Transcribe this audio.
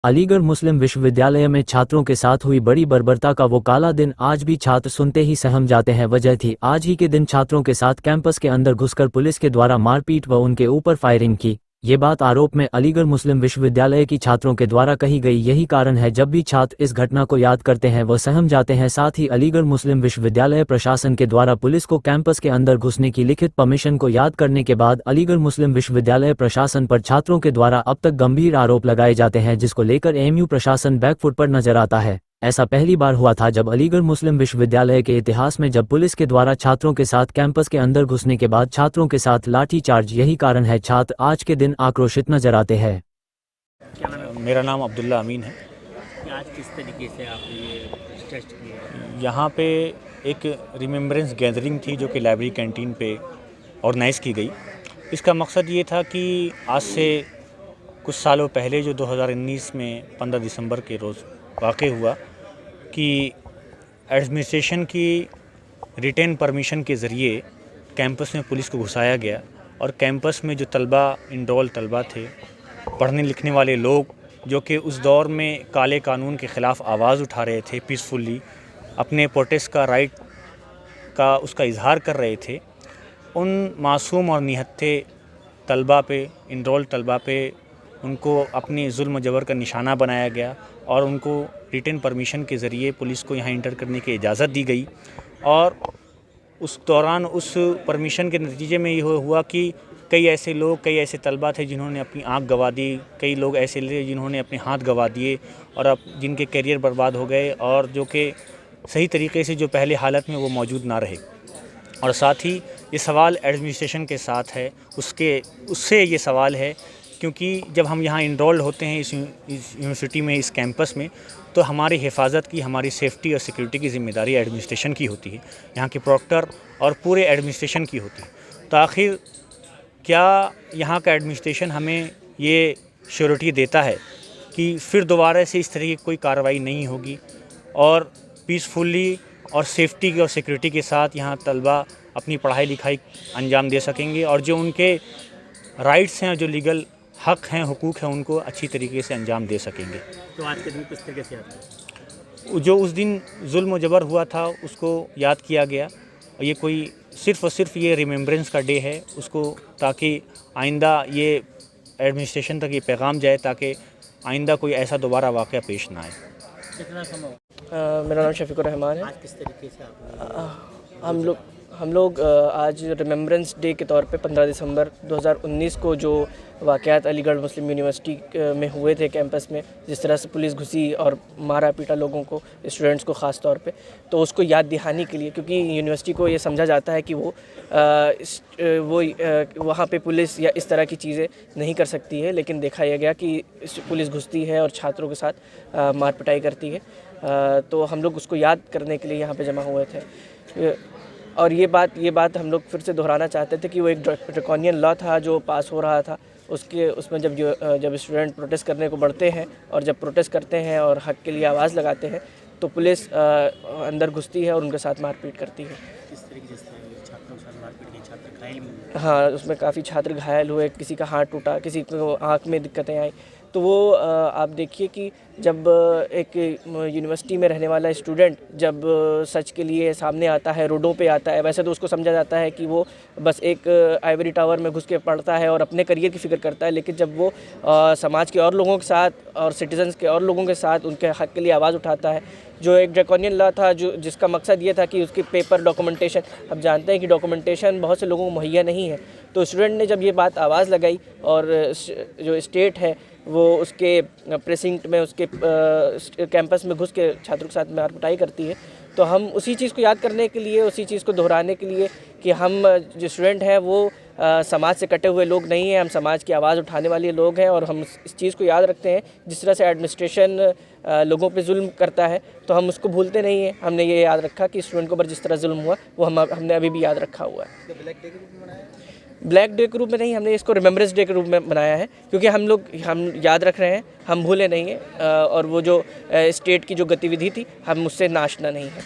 अलीगढ़ मुस्लिम विश्वविद्यालय में छात्रों के साथ हुई बड़ी बर्बरता का वो काला दिन आज भी छात्र सुनते ही सहम जाते हैं। वजह थी आज ही के दिन छात्रों के साथ कैंपस के अंदर घुसकर पुलिस के द्वारा मारपीट व उनके ऊपर फायरिंग की। ये बात आरोप में अलीगढ़ मुस्लिम विश्वविद्यालय की छात्रों के द्वारा कही गई। यही कारण है जब भी छात्र इस घटना को याद करते हैं वह सहम जाते हैं। साथ ही अलीगढ़ मुस्लिम विश्वविद्यालय प्रशासन के द्वारा पुलिस को कैंपस के अंदर घुसने की लिखित परमिशन को याद करने के बाद अलीगढ़ मुस्लिम विश्वविद्यालय प्रशासन पर छात्रों के द्वारा अब तक गंभीर आरोप लगाए जाते हैं, जिसको लेकर एएमयू प्रशासन बैकफुट पर नजर आता है। ऐसा पहली बार हुआ था जब अलीगढ़ मुस्लिम विश्वविद्यालय के इतिहास में जब पुलिस के द्वारा छात्रों के साथ कैंपस के अंदर घुसने के बाद छात्रों के साथ लाठीचार्ज। यही कारण है छात्र आज के दिन आक्रोशित नजर आते हैं। मेरा नाम अब्दुल्ला अमीन है। आज किस तरीके से आपने ये टेस्ट किया? यहाँ पे एक रिमेम्बरेंस गैदरिंग थी जो कि लाइब्रेरी कैंटीन पे ऑर्गेनाइज़ की गई। इसका मकसद ये था कि आज से कुछ सालों पहले जो 2019 में 15 दिसंबर के रोज़ वाक़ हुआ कि एडमिनिस्ट्रेशन की रिटेन परमिशन के ज़रिए कैंपस में पुलिस को घुसाया गया और कैंपस में जो तलबा इनरोल तलबा थे, पढ़ने लिखने वाले लोग जो कि उस दौर में काले कानून के ख़िलाफ़ आवाज़ उठा रहे थे, पीसफुली अपने प्रोटेस्ट का राइट का उसका इजहार कर रहे थे, उन मासूम और निहत्थे तलबा पे, इनरोल तलबा पे उनको अपनी जुल्म जबर का निशाना बनाया गया और उनको रिटन परमिशन के ज़रिए पुलिस को यहाँ इंटर करने की इजाज़त दी गई। और उस दौरान उस परमिशन के नतीजे में ये हुआ कि कई ऐसे तलबा थे जिन्होंने अपनी आँख गंवा दी, कई लोग ऐसे थे जिन्होंने अपने हाथ गंवा दिए और अब जिनके करियर बर्बाद हो गए और जो कि सही तरीके से जो पहले हालत में वो मौजूद ना रहे। और साथ ही ये सवाल एडमिनिस्ट्रेशन के साथ है, उससे ये सवाल है क्योंकि जब हम यहाँ इनरोल्ड होते हैं इस यूनिवर्सिटी में, इस कैंपस में, तो हमारी हिफाजत की, हमारी सेफ़्टी और सिक्योरिटी की ज़िम्मेदारी एडमिनिस्ट्रेशन की होती है, यहाँ के प्रॉक्टर और पूरे एडमिनिस्ट्रेशन की होती है। तो आखिर क्या यहाँ का एडमिनिस्ट्रेशन हमें ये श्योरिटी देता है कि फिर दोबारा से इस तरह की कोई कार्रवाई नहीं होगी और पीसफुली और सेफ़्टी और सिक्योरिटी के साथ यहाँ तलबा अपनी पढ़ाई लिखाई अंजाम दे सकेंगे और जो उनके राइट्स हैं, जो लीगल हक़ हैं, हुकूक हैं, उनको अच्छी तरीके से अंजाम दे सकेंगे। तो आज के दिन किस तरीके से आता है? जो उस दिन जुल्म जबर हुआ था उसको याद किया गया और ये कोई सिर्फ़ और सिर्फ ये रिमेम्बरेंस का डे है उसको, ताकि आइंदा ये एडमिनिस्ट्रेशन तक ये पैगाम जाए ताकि आइंदा कोई ऐसा दोबारा वाक़या पेश ना आए। कितना समय? मेरा नाम शफीकुर रहमान है। आज किस तरीके से हम लोग आज रिमेम्बरेंस डे के तौर पे 15 दिसंबर 2019 को जो वाक़यात अलीगढ़ मुस्लिम यूनिवर्सिटी में हुए थे कैंपस में, जिस तरह से पुलिस घुसी और मारा पीटा लोगों को, स्टूडेंट्स को ख़ास तौर पे, तो उसको याद दिहाने के लिए, क्योंकि यूनिवर्सिटी को ये समझा जाता है कि वो वहाँ पे पुलिस या इस तरह की चीज़ें नहीं कर सकती है, लेकिन देखा यह गया कि पुलिस घुसती है और छात्रों के साथ मार पिटाई करती है। तो हम लोग उसको याद करने के लिए यहाँ पे जमा हुए थे। और ये बात हम लोग फिर से दोहराना चाहते थे कि वो एक ड्रैकोनियन लॉ था जो पास हो रहा था, उसमें जब स्टूडेंट प्रोटेस्ट करने को बढ़ते हैं और जब प्रोटेस्ट करते हैं और हक़ के लिए आवाज़ लगाते हैं तो पुलिस अंदर घुसती है और उनके साथ मारपीट करती है। किस तरीके से छात्रों के साथ मारपीट की? छात्र घायल हुए? हाँ, उसमें काफ़ी छात्र घायल हुए, किसी का हाथ टूटा, किसी को आँख में दिक्कतें आई। तो वो आप देखिए कि जब एक यूनिवर्सिटी में रहने वाला स्टूडेंट जब सच के लिए सामने आता है, रोडों पे आता है, वैसे तो उसको समझा जाता है कि वो बस एक आइवरी टावर में घुस के पढ़ता है और अपने करियर की फ़िक्र करता है, लेकिन जब वो समाज के और लोगों के साथ और सिटीजन्स के और लोगों के साथ उनके हक़ के लिए आवाज़ उठाता है, जो एक ड्रैकोनियन लॉ था जिसका मकसद ये था कि उसकी पेपर डॉक्यूमेंटेशन, अब जानते हैं कि डॉक्यूमेंटेशन बहुत से लोगों को मुहैया नहीं है, तो स्टूडेंट ने जब ये बात आवाज़ लगाई और जो स्टेट है वो उसके प्रेसिंक्ट में, उसके कैंपस में घुस के छात्रों के साथ मार पिटाई करती है, तो हम उसी चीज़ को याद करने के लिए, उसी चीज़ को दोहराने के लिए कि हम जो स्टूडेंट हैं वो समाज से कटे हुए लोग नहीं हैं, हम समाज की आवाज़ उठाने वाले लोग हैं और हम इस चीज़ को याद रखते हैं। जिस तरह से एडमिनिस्ट्रेशन लोगों पे जुल्म करता है तो हम उसको भूलते नहीं हैं। हमने ये याद रखा कि स्टूडेंट को पर जिस तरह जुल्म हुआ वो हमने अभी भी याद रखा हुआ है। ब्लैक डे के रूप में नहीं, हमने इसको रिमेम्बरेंस डे के रूप में बनाया है, क्योंकि हम याद रख रहे हैं, हम भूले नहीं हैं और वो जो स्टेट की जो गतिविधि थी हम उससे नाशना नहीं है।